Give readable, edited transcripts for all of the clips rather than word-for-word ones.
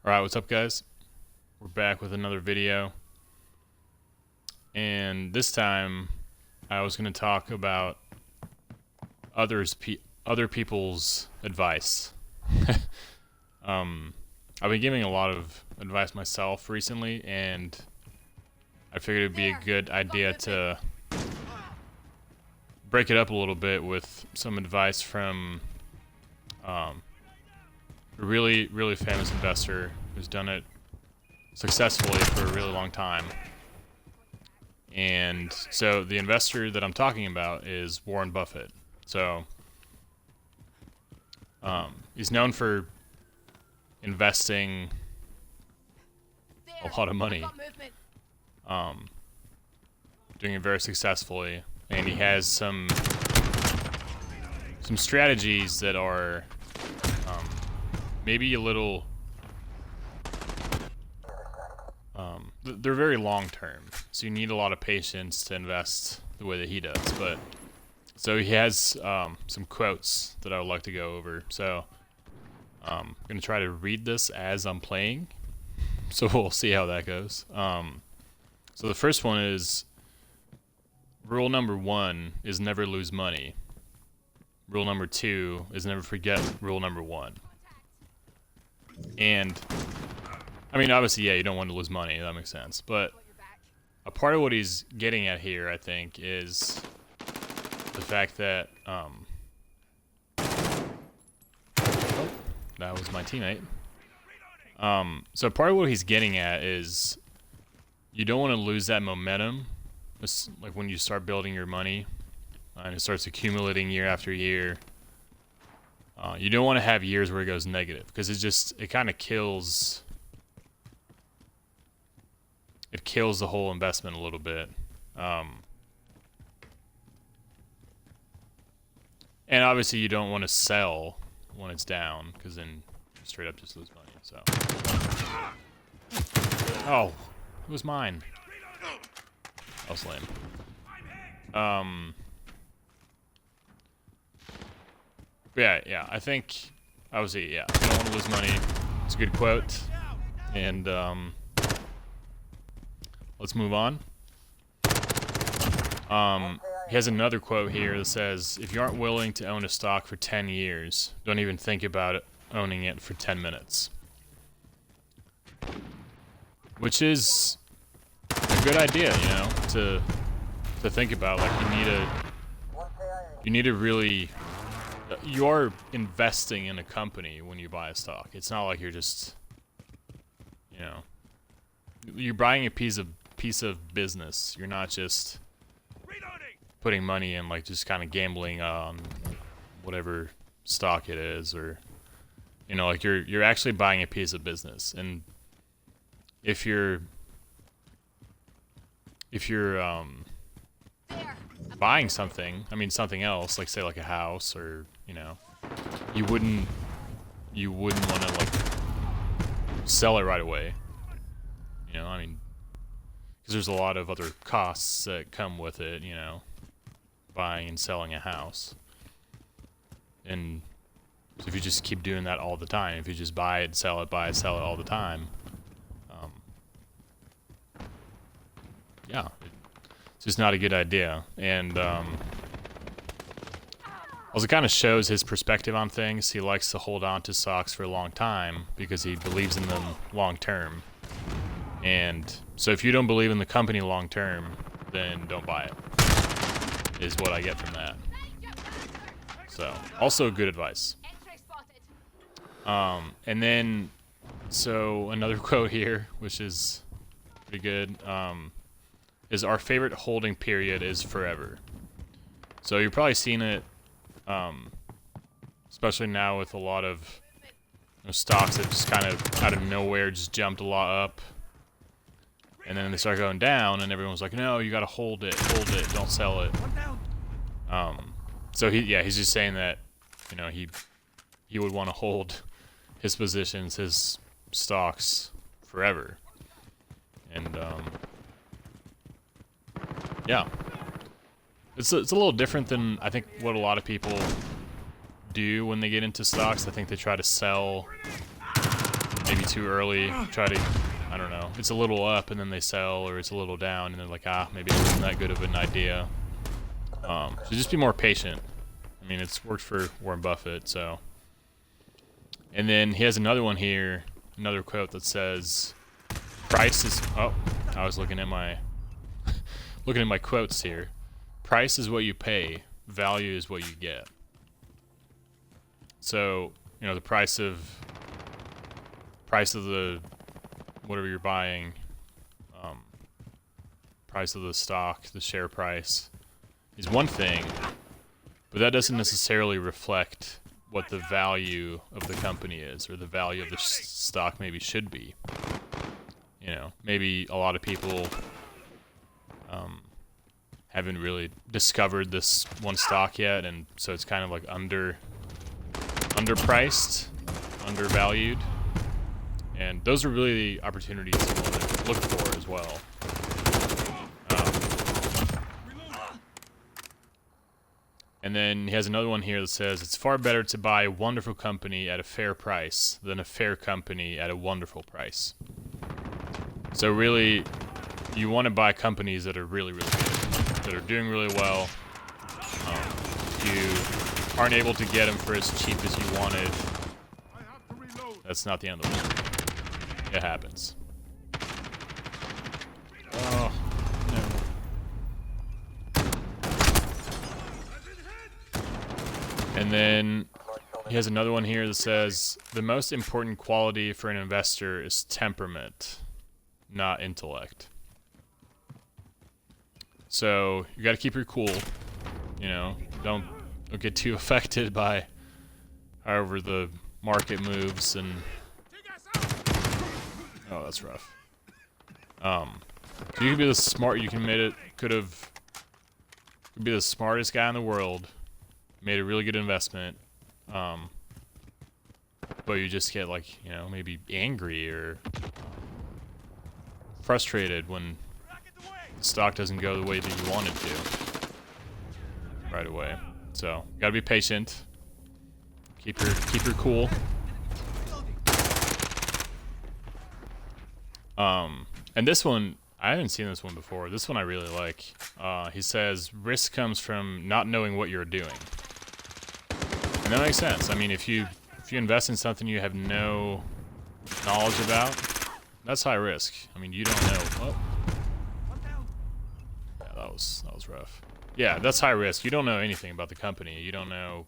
Alright, what's up guys? We're back with another video. And this time I was going to talk about other people's advice. I've been giving a lot of advice myself recently, and I figured it'd be a good idea to break it up a little bit with some advice from a really famous investor who's done it successfully for a really long time. And so the investor that I'm talking about is Warren Buffett. So he's known for investing a lot of money, doing it very successfully, and he has some strategies that are maybe a little they're very long term, so you need a lot of patience to invest the way that he does. But so he has some quotes that I would like to go over. So I'm gonna try to read this as I'm playing, so we'll see how that goes. So the first one is, rule number 1 is never lose money. Rule number 2 is never forget rule number 1. And I mean, obviously, yeah, you don't want to lose money. That makes sense. But a part of what he's getting at here, I think, is the fact that oh, that was my teammate. So part of what he's getting at is you don't want to lose that momentum. It's like when you start building your money and it starts accumulating year after year. You don't want to have years where it goes negative, because it kind of kills. It kills the whole investment a little bit. And obviously you don't want to sell when it's down, because then you straight up just lose money. So, oh, it was mine. That was lame. Yeah, I think obviously, yeah, you don't want to lose money. It's a good quote. And let's move on. He has another quote here that says, if you aren't willing to own a stock for 10 years, don't even think about owning it for 10 minutes. Which is a good idea, you know, to think about. Like, you need to really, you are investing in a company when you buy a stock. It's not like you're just, you know, you're buying a piece of business. You're not just putting money in, like, just kind of gambling on whatever stock it is, or, you know, like you're actually buying a piece of business. And if you're buying something, I mean something else, like say like a house, or, you know, you wouldn't want to like sell it right away. You know, I mean, because there's a lot of other costs that come with it, you know, buying and selling a house. And so if you just keep doing that all the time, if you just buy it, sell it all the time, yeah, it's just not a good idea. And also kind of shows his perspective on things. He likes to hold on to stocks for a long time because he believes in them long term. And so if you don't believe in the company long term, then don't buy it, is what I get from that. So, also good advice. And then, so another quote here, which is pretty good, is, our favorite holding period is forever. So you've probably seen it, especially now with a lot of, you know, stocks that just kind of out of nowhere just jumped a lot up. And then they start going down, and everyone's like, no, you gotta hold it, don't sell it. So he's just saying that, you know, he would want to hold his positions, his stocks forever. And yeah, it's a little different than I think what a lot of people do when they get into stocks. I think they try to sell maybe maybe too early, try to, I don't know, it's a little up and then they sell, or it's a little down and they're like, maybe it wasn't that good of an idea. So just be more patient. I mean, it's worked for Warren Buffett, so. And then he has another one here, another quote that says, price is, oh, I was looking at my quotes here. Price is what you pay, value is what you get. So, you know, the price of the whatever you're buying, price of the stock, the share price is one thing, but that doesn't necessarily reflect what the value of the company is, or the value of the stock maybe should be. You know, maybe a lot of people haven't really discovered this one stock yet, and so it's kind of like underpriced, undervalued, and those are really the opportunities you want to look for as well. And then he has another one here that says, it's far better to buy a wonderful company at a fair price than a fair company at a wonderful price. So really, you want to buy companies that are really, really good, that are doing really well. You aren't able to get them for as cheap as you wanted. That's not the end of the world. It happens. Oh, no. And then he has another one here that says, the most important quality for an investor is temperament, not intellect. So you got to keep your cool, you know, don't get too affected by however the market moves. And oh, that's rough. So you could be the could be the smartest guy in the world, made a really good investment, but you just get, like, you know, maybe angry or frustrated when the stock doesn't go the way that you want it to right away. So gotta be patient. Keep your cool. And this one, I haven't seen this one before. This one I really like. He says, risk comes from not knowing what you're doing. And that makes sense. I mean, if you invest in something you have no knowledge about, that's high risk. I mean, you don't know. Oh. Yeah, that was rough. Yeah, that's high risk. You don't know anything about the company. You don't know.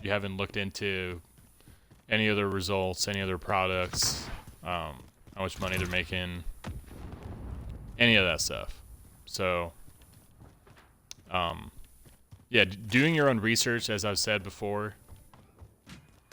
You haven't looked into any other results, any other products, how much money they're making, any of that stuff. So, yeah, doing your own research, as I've said before,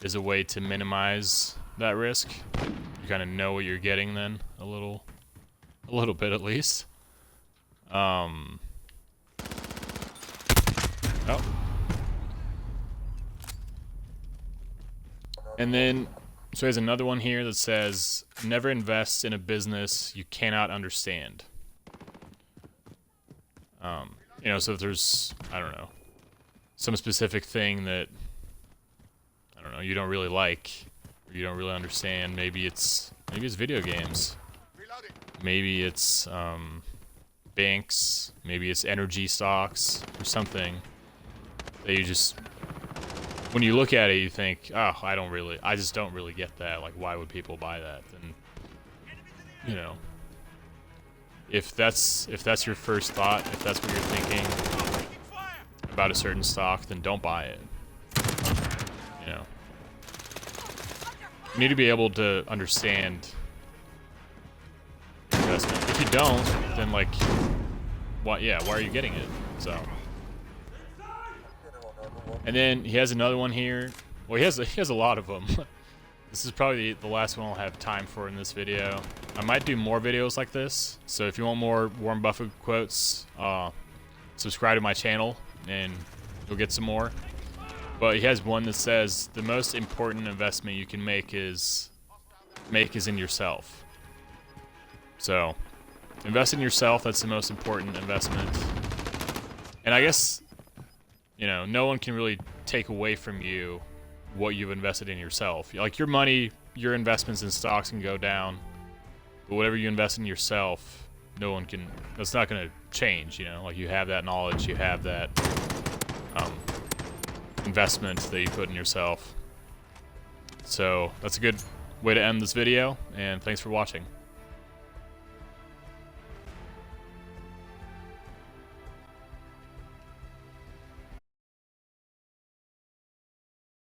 is a way to minimize that risk. You kind of know what you're getting then, a little bit at least. Oh. And then, so there's another one here that says, never invest in a business you cannot understand. You know, so if there's, I don't know, some specific thing that, I don't know, you don't really like, or you don't really understand, maybe it's video games. Maybe it's banks, maybe it's energy stocks or something that you just, when you look at it, you think, oh, I just don't really get that. Like, why would people buy that? And, you know, if that's your first thought, if that's what you're thinking about a certain stock, then don't buy it. You know, you need to be able to understand investment. If you don't, then, like, why are you getting it? So. And then he has another one here. Well, he has a lot of them. This is probably the last one I'll have time for in this video. I might do more videos like this. So if you want more Warren Buffett quotes, subscribe to my channel and you'll get some more. But he has one that says, the most important investment you can make is in yourself. So invest in yourself. That's the most important investment. And I guess, you know, no one can really take away from you what you've invested in yourself. Like, your money your investments in stocks can go down, but whatever you invest in yourself, no one can. That's not going to change. You know, like you have that knowledge, you have that investment that you put in yourself. So that's a good way to end this video, and thanks for watching.